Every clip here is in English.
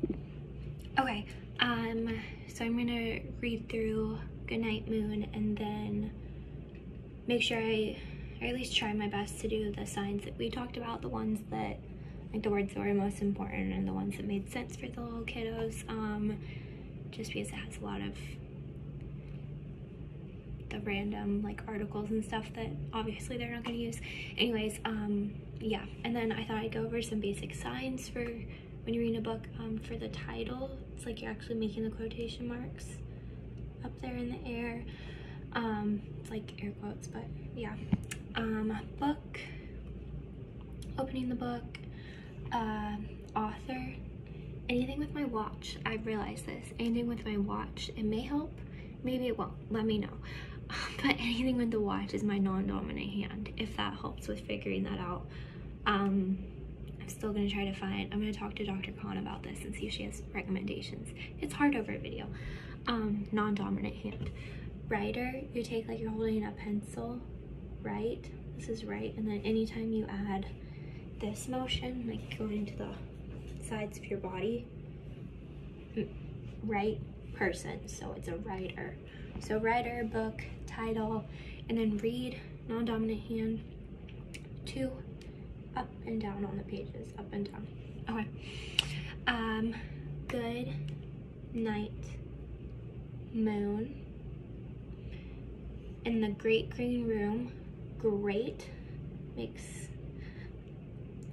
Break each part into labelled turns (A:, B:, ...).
A: Okay, so I'm gonna read through Goodnight Moon and then make sure I or at least try my best to do the signs that we talked about, the ones that, like the words that were most important and the ones that made sense for the little kiddos, just because it has a lot of the random like articles and stuff that obviously they're not gonna use. Anyways, yeah, and then I thought I'd go over some basic signs for when you're reading a book. For the title, it's like you're actually making the quotation marks up there in the air. It's like air quotes, but yeah. Book, opening the book, author, anything with my watch. I've realized this, anything with my watch, it may help, maybe it won't, let me know. But anything with the watch is my non-dominant hand, if that helps with figuring that out. I'm still gonna try to find, I'm gonna talk to Dr. Khan about this and see if she has recommendations. It's hard over a video. Non-dominant hand. Writer, you take like you're holding a pencil, right? This is right, and then anytime you add this motion, like going to the sides of your body, right person, so it's a writer. So writer, book, title, and then read, non-dominant hand, 2, up and down on the pages, up and down. Okay. Good night moon. In the great green room, great makes,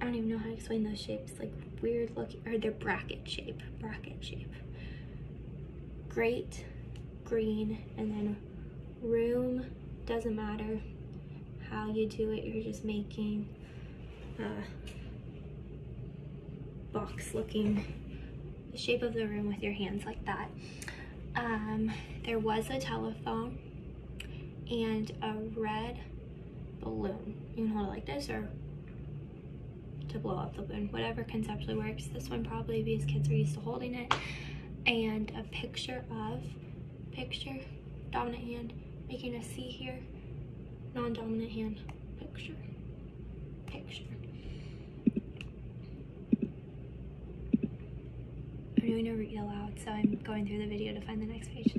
A: I don't even know how to explain those shapes, like weird looking, or they're bracket shape. Great green, and then room, doesn't matter how you do it, you're just making box looking, the shape of the room with your hands like that. There was a telephone and a red balloon. You can hold it like this or to blow up the balloon, whatever conceptually works. This one probably because kids are used to holding it. And a picture, dominant hand, making a C here, non-dominant hand, picture. I'm doing a read aloud, so I'm going through the video to find the next page.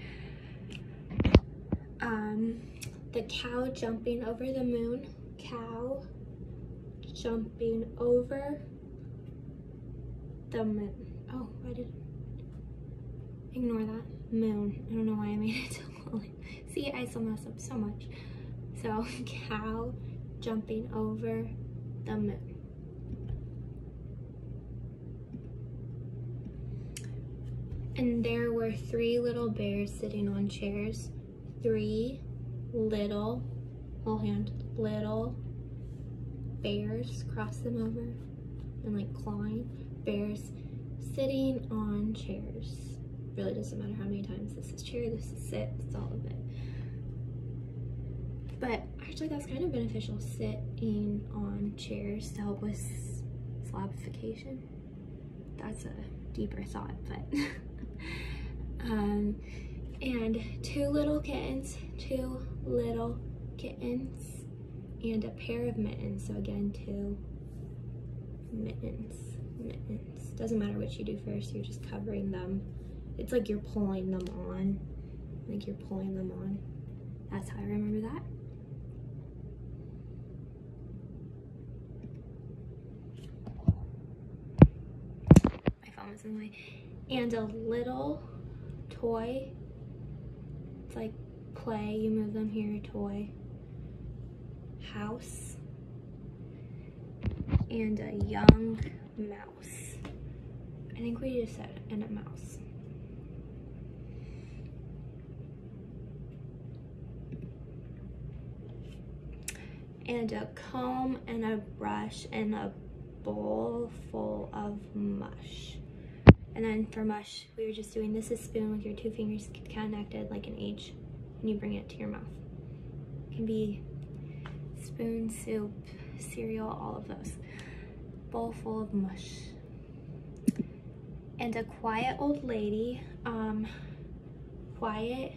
A: The cow jumping over the moon. Cow jumping over the moon. Oh, I did. Ignore that. Moon. I don't know why I made it so long. See, I still mess up so much. So, cow jumping over the moon. And there were 3 little bears sitting on chairs. 3 little, whole hand, little bears, cross them over, and like clawing, bears sitting on chairs. Really doesn't matter how many times this is chair, this is sit, it's all of it. But actually that's kind of beneficial, sitting on chairs to help with slabification. That's a deeper thought, but and 2 little kittens, 2 little kittens, and a pair of mittens. So again, 2 mittens. Doesn't matter what you do first, you're just covering them. It's like you're pulling them on. Like you're pulling them on. That's how I remember that. My phone was in the way. And a little toy. It's like play, you move them here, toy. House. And a young mouse. I think we just said, and a mouse. And a comb and a brush and a bowl full of mush. And then for mush, we were just doing, this is spoon with your 2 fingers connected like an H, and you bring it to your mouth. It can be spoon, soup, cereal, all of those. Bowl full of mush. And a quiet old lady, quiet,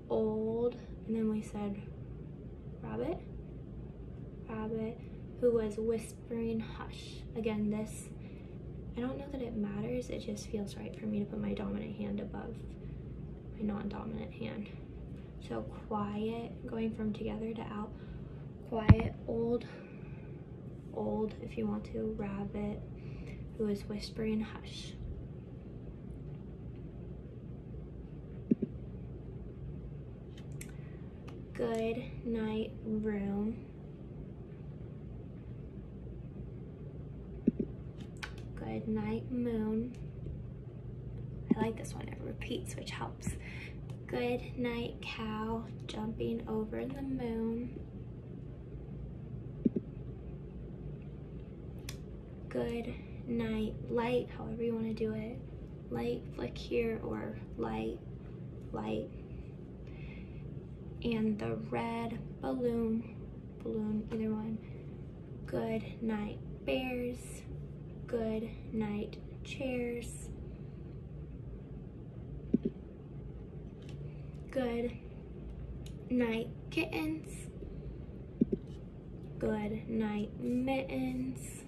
A: old, and then we said rabbit, who was whispering hush. Again, this, I don't know that it matters, it just feels right for me to put my dominant hand above my non-dominant hand. So quiet, going from together to out. Quiet, old, if you want to, rabbit, who is whispering hush. Good night, room. Good night, moon. I like this one, it repeats, which helps. Good night, cow, jumping over the moon. Good night, light, however you want to do it. Light, flick here, or light. And the red balloon, either one. Good night, bears. Good night, chairs. Good night, kittens. Good night, mittens.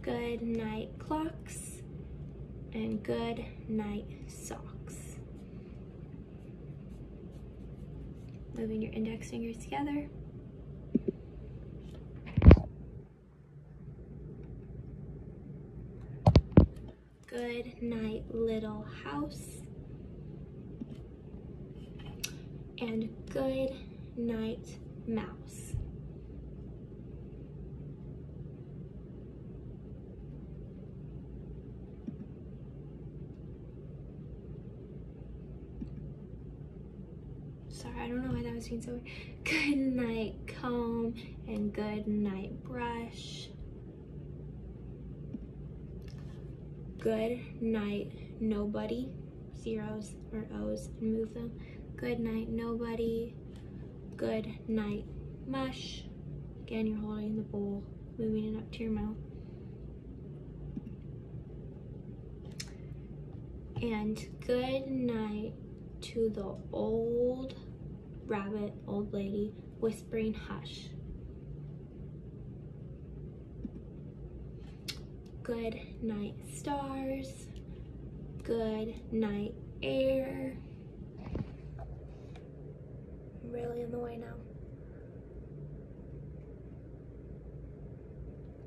A: Good night, clocks. And good night, socks. Moving your index fingers together. Good night, little house. And good night, mouse. Sorry, I don't know why that was being so weird. Good night, comb, and good night, brush. Good night, nobody. Zeros or O's and move them. Good night, nobody. Good night, mush. Again, you're holding the bowl, moving it up to your mouth. And good night to the old rabbit, old lady, whispering hush. Good night, stars. Good night, air. I'm really in the way now.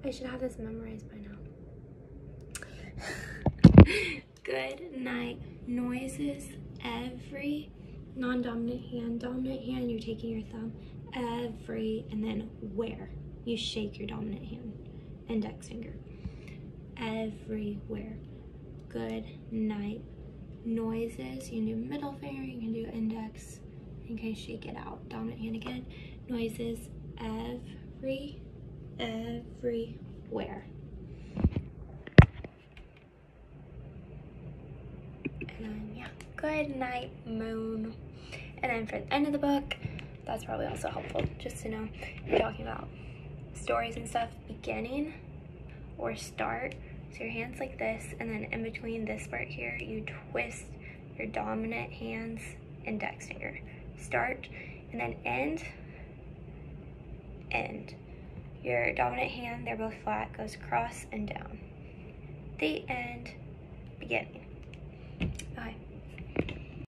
A: I should have this memorized by now. Good night, noises. Every non-dominant hand, dominant hand, you're taking your thumb. Every, and then where. You shake your dominant hand, index finger. Everywhere. Good night, noises. You can do middle finger, you can do index. You can shake it out. Dominant hand again. Noises. Everywhere. And then, yeah. Good night, moon. And then for the end of the book, that's probably also helpful just to know you're talking about stories and stuff, beginning or start. So your hand's like this, and then in between this part here, you twist your dominant hand's index finger. Start, and then end. Your dominant hand, they're both flat, goes across and down. The end, beginning. Okay.